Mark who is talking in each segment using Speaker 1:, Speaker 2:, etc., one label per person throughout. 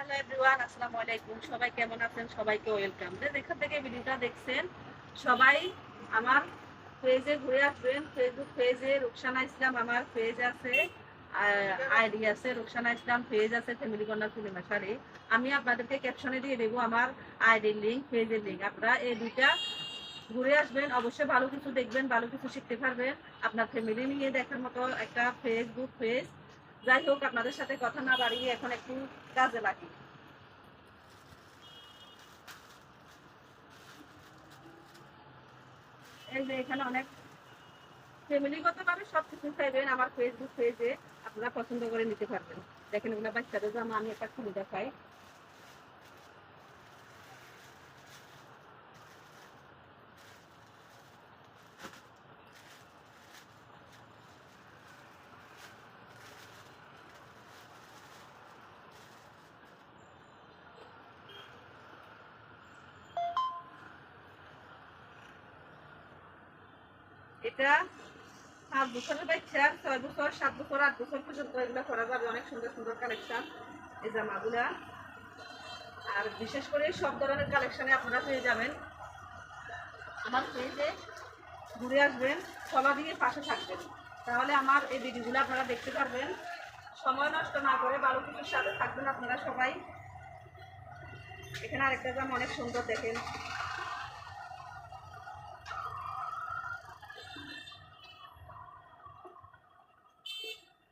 Speaker 1: Hello everyone, আসসালামু আলাইকুম। সবাই কেমন আছেন? সবাইকে ওয়েলকাম। যেখান থেকে ভিডিওটা দেখছেন সবাই আমার পেজে ঘুরে আসবেন। ফেসবুক পেজে রুকসানা ইসলাম আমার পেজ আছে, আইডি আছে রুকসানা ইসলাম পেজ আছে, ফ্যামিলি কর্নার পূর্ণিমা শাড়ি। আমি আপনাদেরকে ক্যাপশনে দিয়ে দেবো আমার আইডির লিঙ্ক, পেজের লিঙ্ক। আপনারা এই দুইটা ঘুরে আসবেন, অবশ্যই ভালো কিছু দেখবেন, ভালো কিছু শিখতে পারবেন। আপনার ফ্যামিলি নিয়ে দেখার মতো একটা ফেসবুক পেজ। যাই হোক, আপনাদের সাথে কথা না বাড়িয়ে এখন একটু কাজে লাগি। এই যে এখানে অনেক ফ্যামিলিগতভাবে সব কিছু চাইবেন আমার ফেসবুক পেজে, আপনারা পছন্দ করে নিতে পারবেন। দেখেন এগুলো বাচ্চাদের জামা, আমি একটা খুলে দেখাই। এটা 5 বছরের বাচ্চা, 6 বছর, 7 বছর, 8 বছর পর্যন্ত এগুলো করা যাবে। অনেক সুন্দর সুন্দর কালেকশন এই জামাগুলা। আর বিশেষ করে সব ধরনের কালেকশনে আপনারা পেয়ে যাবেন আমার পেজে। ঘুরে আসবেন, সবা দিয়ে পাশে থাকবেন, তাহলে আমার এই ভিডিওগুলো আপনারা দেখতে পারবেন। সময় নষ্ট না করে ভালো কিছুর সাথে থাকবেন আপনারা সবাই। এখানে আরেকটা জামা অনেক সুন্দর, দেখেন।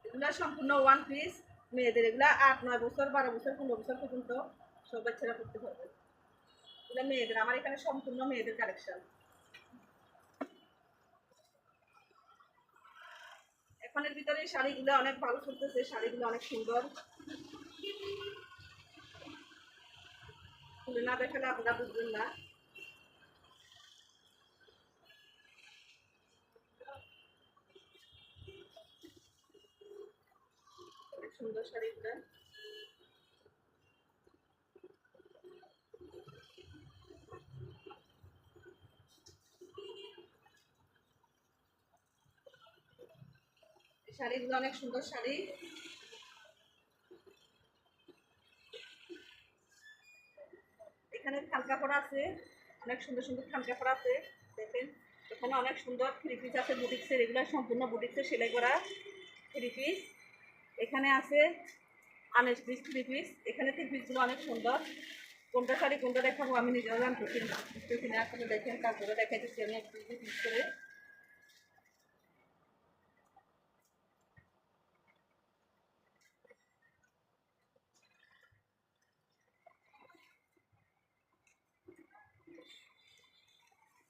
Speaker 1: এগুলা সম্পূর্ণ ওয়ান পিস মেয়েদের। এগুলা 8, 9 বছর, 12 বছর, 15 বছর পর্যন্ত সব বাচ্চারা করতে পারবে। এগুলো মেয়েদের, আমার এখানে সম্পূর্ণ মেয়েদের কালেকশন। এখনের ভিতরে শাড়িগুলো অনেক ভালো চলতেছে, শাড়িগুলো অনেক সুন্দর। খুলে না দেখালে আপনারা বুঝবেন না। অনেক সুন্দর শাড়িগুলো। শাড়িগুলো অনেক সুন্দর শাড়ি। এখানে থান কাপড় আছে, অনেক সুন্দর সুন্দর থান কাপড় আছে, দেখেন। এখানে অনেক সুন্দর থ্রি পিস আছে বুটিক্সের, এগুলো সম্পূর্ণ বুটিক্সের সেলাই করা থ্রি পিস। এখানে আছে আনেস পিস থ্রি পিস। এখানে থ্রি পিসগুলো অনেক সুন্দর। কোনটা শাড়ি কোনটা দেখাবো আমি নিজেও জানতেছি না, বুঝতেছি না। আসলে দেখেন কাপড়ে দেখাইতেছি আমি এক পিস করে।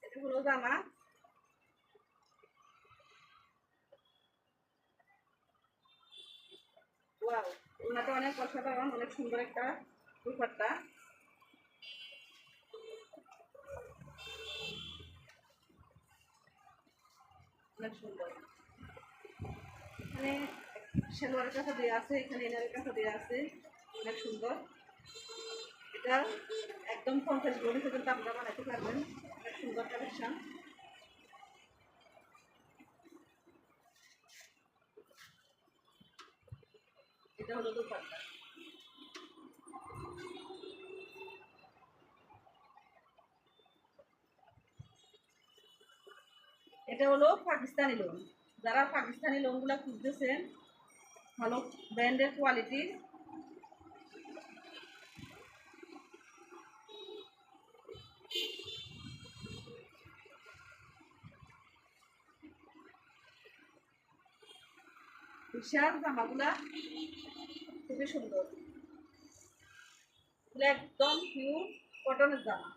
Speaker 1: এটা হলো জামা। ওয়াও, ওনাটা অনেক অসাধারণ, অনেক সুন্দর একটা দুপাট্টা, অনেক সুন্দর। এখানে সালোয়ারের কাছে দেওয়া আছে, এখানে এনারের কাছে দেওয়া আছে, অনেক সুন্দর। এটা একদম 50 বডি পর্যন্ত আপনারা বানাতে পারবেন, অনেক সুন্দর কালেকশন। এটা হলো দুপাট্টা। এটা হলো পাকিস্তানি লোন। যারা পাকিস্তানি লোনগুলো খুঁজতেছেন, ভালো ব্র্যান্ডের কোয়ালিটির, বিশাল জামাগুলা খুবই সুন্দর। এগুলো একদম পিওর কটনের জামা।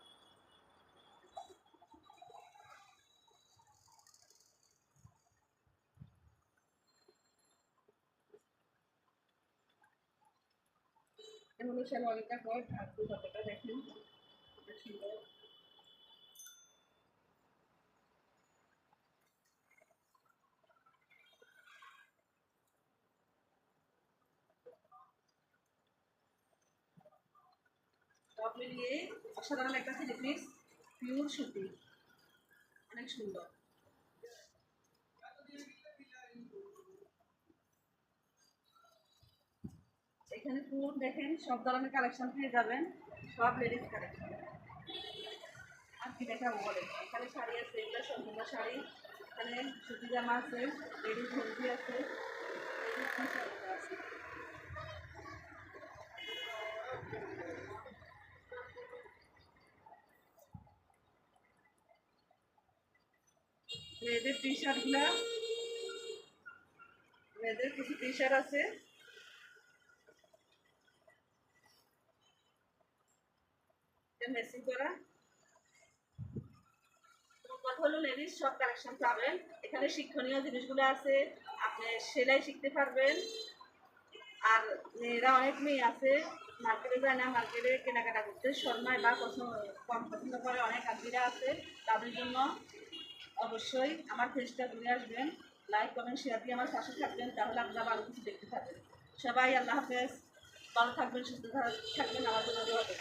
Speaker 1: এটা হলো সালোয়ারের কাপড়, আর দুপাট্টাটা দেখেন অনেক সুন্দর। সব মিলিয়ে অসাধারণ একটা থ্রি পিস, পিওর সুতি, অনেক সুন্দর। এখানে ফুল দেখেন সব ধরনের কালেকশন পেয়ে যাবেন, সব লেডিস কালেকশন। আর কি দেখাবো বলে, এখানে শাড়ি আছে, এগুলো সম্পূর্ণ শাড়ি। এখানে সুতি জামা আছে, লেডিস গেঞ্জি আছে, লেডিস টি শার্ট আছে। মেয়েদের টি শার্টগুলা, মেয়েদের কিছু টি শার্ট আছে, মেসিং করা। কথা হলো লেডিস সব কালেকশন পাবেন এখানে। শিক্ষণীয় জিনিসগুলো আছে, আপনি সেলাই শিখতে পারবেন। আর মেয়েরা, অনেক মেয়ে আছে মার্কেটে যায় না, মার্কেটে কেনাকাটা করতে শর্মায় বা কম পছন্দ করে, অনেক আন্টিরা আছে। তাদের জন্য অবশ্যই আমার পেজটা ঘুরে আসবেন, লাইক কমেন্ট শেয়ার দিয়ে আমার পাশে থাকবেন, তাহলে আপনারা ভালো কিছু দেখতে পাবেন। সবাই আল্লাহ হাফেজ, ভালো থাকবেন, সুস্থ থাকবেন, আমার জন্য দোয়া করবেন।